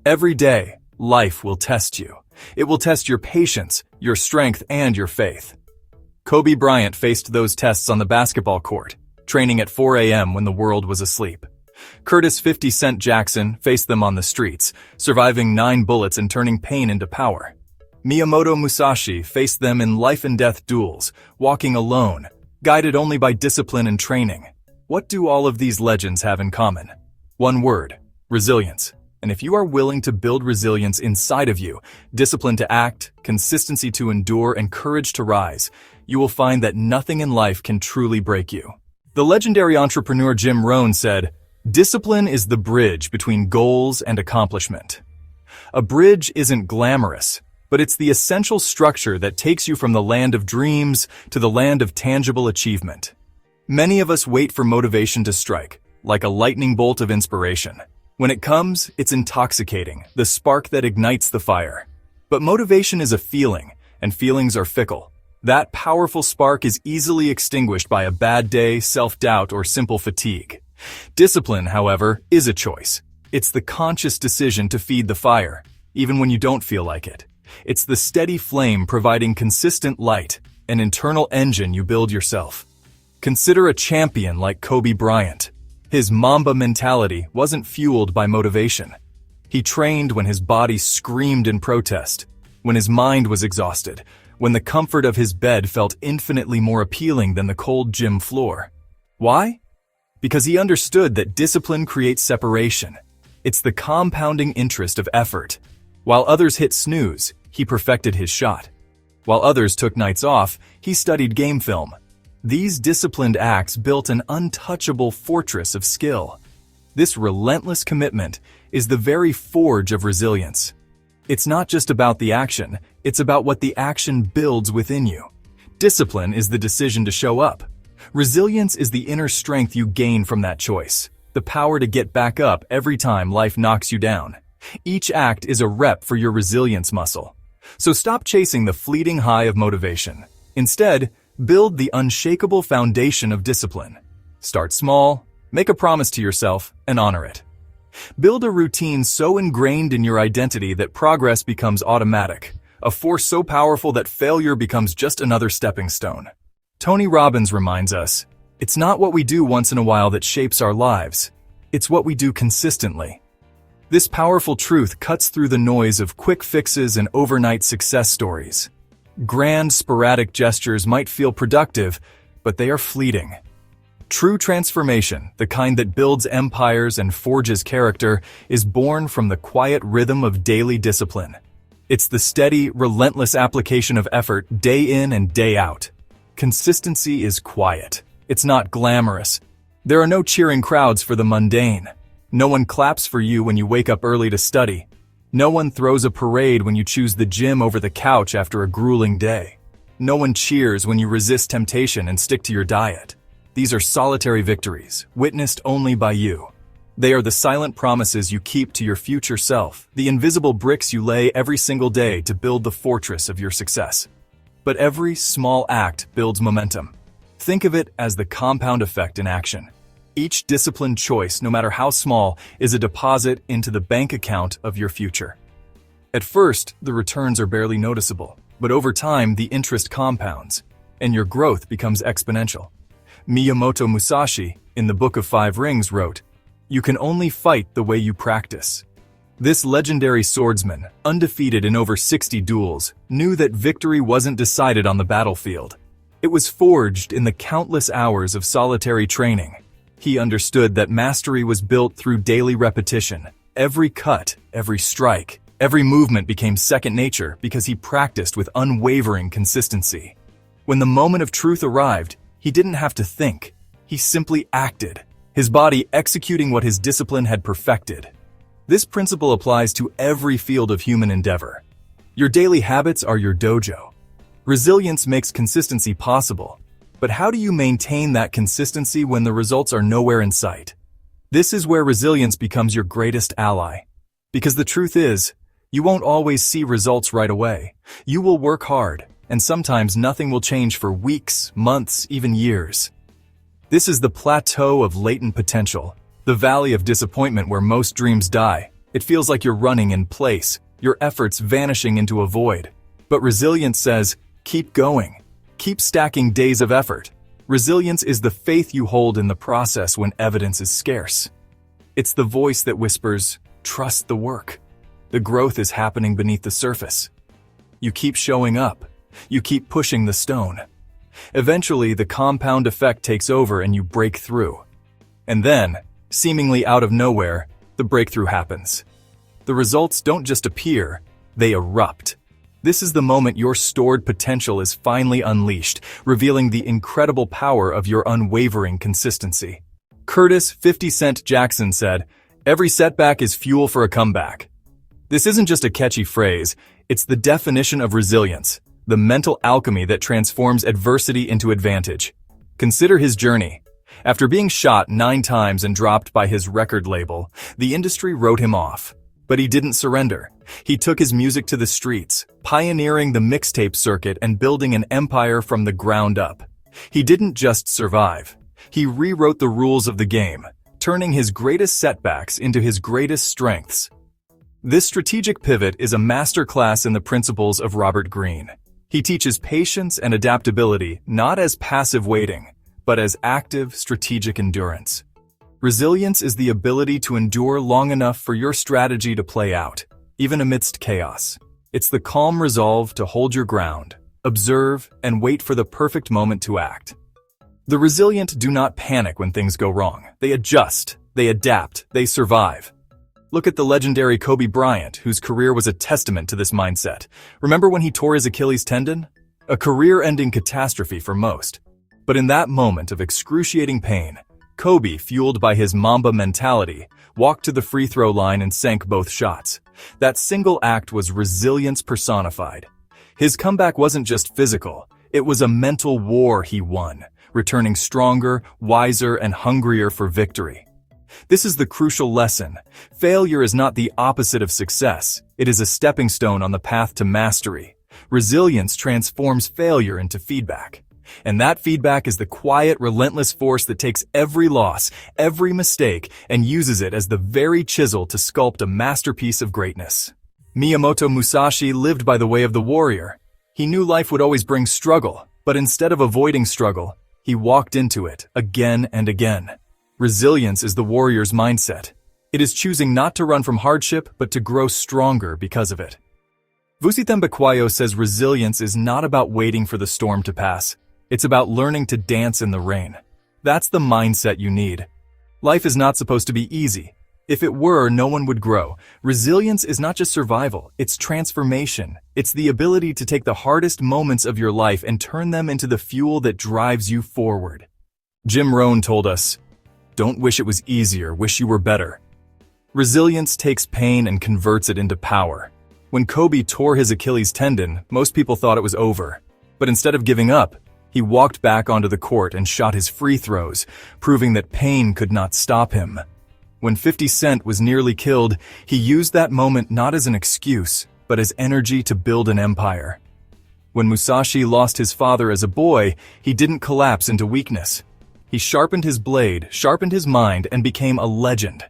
Every day, life will test you. It will test your patience, your strength, and your faith. Kobe Bryant faced those tests on the basketball court, training at 4 a.m. when the world was asleep. Curtis 50 Cent Jackson faced them on the streets, surviving 9 bullets and turning pain into power. Miyamoto Musashi faced them in life-and-death duels, walking alone, guided only by discipline and training. What do all of these legends have in common? One word: resilience. And if you are willing to build resilience inside of you, discipline to act, consistency to endure, and courage to rise, you will find that nothing in life can truly break you. The legendary entrepreneur Rohn said, "Discipline is the bridge between goals and accomplishment." A bridge isn't glamorous, but it's the essential structure that takes you from the land of dreams to the land of tangible achievement. Many of us wait for motivation to strike, like a lightning bolt of inspiration. When it comes, it's intoxicating, the spark that ignites the fire. But motivation is a feeling, and feelings are fickle. That powerful spark is easily extinguished by a bad day, self-doubt, or simple fatigue. Discipline, however, is a choice. It's the conscious decision to feed the fire, even when you don't feel like it. It's the steady flame providing consistent light, an internal engine you build yourself. Consider a champion like Kobe Bryant. His Mamba mentality wasn't fueled by motivation. He trained when his body screamed in protest, when his mind was exhausted, when the comfort of his bed felt infinitely more appealing than the cold gym floor. Why? Because he understood that discipline creates separation. It's the compounding interest of effort. While others hit snooze, he perfected his shot. While others took nights off, he studied game film. These disciplined acts built an untouchable fortress of skill. This relentless commitment is the very forge of resilience. It's not just about the action, it's about what the action builds within you. Discipline is the decision to show up. Resilience is the inner strength you gain from that choice, the power to get back up every time life knocks you down. Each act is a rep for your resilience muscle. So stop chasing the fleeting high of motivation. Instead, build the unshakable foundation of discipline. Start small, make a promise to yourself, and honor it. Build a routine so ingrained in your identity that progress becomes automatic, a force so powerful that failure becomes just another stepping stone. Tony Robbins reminds us, it's not what we do once in a while that shapes our lives, it's what we do consistently. This powerful truth cuts through the noise of quick fixes and overnight success stories. Grand, sporadic gestures might feel productive, but they are fleeting. True transformation, the kind that builds empires and forges character, is born from the quiet rhythm of daily discipline. It's the steady, relentless application of effort day in and day out. Consistency is quiet. It's not glamorous. There are no cheering crowds for the mundane. No one claps for you when you wake up early to study. No one throws a parade when you choose the gym over the couch after a grueling day. No one cheers when you resist temptation and stick to your diet. These are solitary victories, witnessed only by you. They are the silent promises you keep to your future self, the invisible bricks you lay every single day to build the fortress of your success. But every small act builds momentum. Think of it as the compound effect in action. Each disciplined choice, no matter how small, is a deposit into the bank account of your future. At first, the returns are barely noticeable, but over time, the interest compounds, and your growth becomes exponential. Miyamoto Musashi, in the Book of 5 Rings, wrote, "You can only fight the way you practice." This legendary swordsman, undefeated in over 60 duels, knew that victory wasn't decided on the battlefield. It was forged in the countless hours of solitary training. He understood that mastery was built through daily repetition. Every cut, every strike, every movement became second nature because he practiced with unwavering consistency. When the moment of truth arrived, he didn't have to think. He simply acted, his body executing what his discipline had perfected. This principle applies to every field of human endeavor. Your daily habits are your dojo. Resilience makes consistency possible. But how do you maintain that consistency when the results are nowhere in sight? This is where resilience becomes your greatest ally. Because the truth is, you won't always see results right away. You will work hard, and sometimes nothing will change for weeks, months, even years. This is the plateau of latent potential, the valley of disappointment where most dreams die, It feels like you're running in place, your efforts vanishing into a void. But resilience says, keep going. Keep stacking days of effort. Resilience is the faith you hold in the process when evidence is scarce. It's the voice that whispers, trust the work. The growth is happening beneath the surface. You keep showing up. You keep pushing the stone. Eventually, the compound effect takes over and you break through. And then, seemingly out of nowhere, the breakthrough happens. The results don't just appear, they erupt. This is the moment your stored potential is finally unleashed, revealing the incredible power of your unwavering consistency. Curtis 50 Cent Jackson said, "Every setback is fuel for a comeback." This isn't just a catchy phrase, it's the definition of resilience, the mental alchemy that transforms adversity into advantage. Consider his journey. After being shot 9 times and dropped by his record label, the industry wrote him off. But he didn't surrender. He took his music to the streets, pioneering the mixtape circuit and building an empire from the ground up. He didn't just survive. He rewrote the rules of the game, turning his greatest setbacks into his greatest strengths. This strategic pivot is a masterclass in the principles of Greene. He teaches patience and adaptability not as passive waiting, but as active, strategic endurance. Resilience is the ability to endure long enough for your strategy to play out, even amidst chaos. It's the calm resolve to hold your ground, observe, and wait for the perfect moment to act. The resilient do not panic when things go wrong. They adjust, they adapt, they survive. Look at the legendary Kobe Bryant, whose career was a testament to this mindset. Remember when he tore his Achilles tendon? A career-ending catastrophe for most. But in that moment of excruciating pain, Kobe, fueled by his Mamba mentality, walked to the free throw line and sank both shots. That single act was resilience personified. His comeback wasn't just physical, it was a mental war he won, returning stronger, wiser, and hungrier for victory. This is the crucial lesson. Failure is not the opposite of success. It is a stepping stone on the path to mastery. Resilience transforms failure into feedback. And that feedback is the quiet, relentless force that takes every loss, every mistake, and uses it as the very chisel to sculpt a masterpiece of greatness. Miyamoto Musashi lived by the way of the warrior. He knew life would always bring struggle, but instead of avoiding struggle, he walked into it again and again. Resilience is the warrior's mindset. It is choosing not to run from hardship, but to grow stronger because of it. Vusi Thembekwayo says resilience is not about waiting for the storm to pass. It's about learning to dance in the rain. That's the mindset you need. Life is not supposed to be easy. If it were, no one would grow. Resilience is not just survival, it's transformation. It's the ability to take the hardest moments of your life and turn them into the fuel that drives you forward. Rohn told us, "Don't wish it was easier, wish you were better." Resilience takes pain and converts it into power. When Kobe tore his Achilles tendon, most people thought it was over. But instead of giving up, he walked back onto the court and shot his free throws, proving that pain could not stop him. When 50 Cent was nearly killed, he used that moment not as an excuse, but as energy to build an empire. When Musashi lost his father as a boy, he didn't collapse into weakness. He sharpened his blade, sharpened his mind, and became a legend.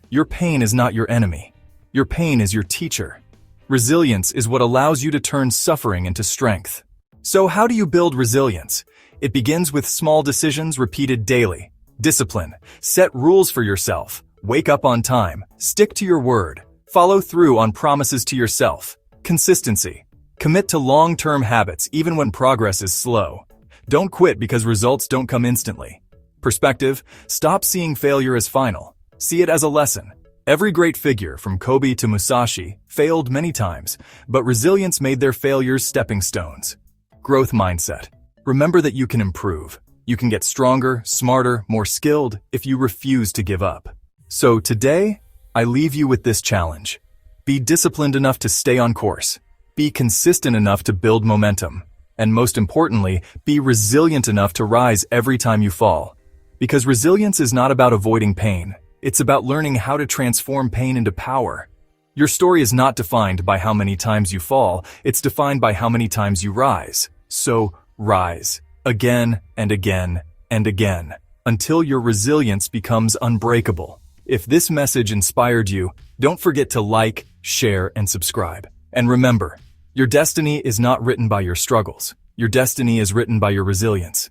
Your pain is not your enemy. Your pain is your teacher. Resilience is what allows you to turn suffering into strength. So how do you build resilience? It begins with small decisions repeated daily. Discipline. Set rules for yourself. Wake up on time. Stick to your word. Follow through on promises to yourself. Consistency. Commit to long-term habits even when progress is slow. Don't quit because results don't come instantly. Perspective. Stop seeing failure as final. See it as a lesson. Every great figure, from Kobe to Musashi, failed many times, but resilience made their failures stepping stones. Growth mindset. Remember that you can improve. You can get stronger, smarter, more skilled if you refuse to give up. So today, I leave you with this challenge. Be disciplined enough to stay on course. Be consistent enough to build momentum. And most importantly, be resilient enough to rise every time you fall. Because resilience is not about avoiding pain. It's about learning how to transform pain into power. Your story is not defined by how many times you fall, it's defined by how many times you rise. So, rise. Again and again and again. Until your resilience becomes unbreakable. If this message inspired you, don't forget to like, share, and subscribe. And remember, your destiny is not written by your struggles. Your destiny is written by your resilience.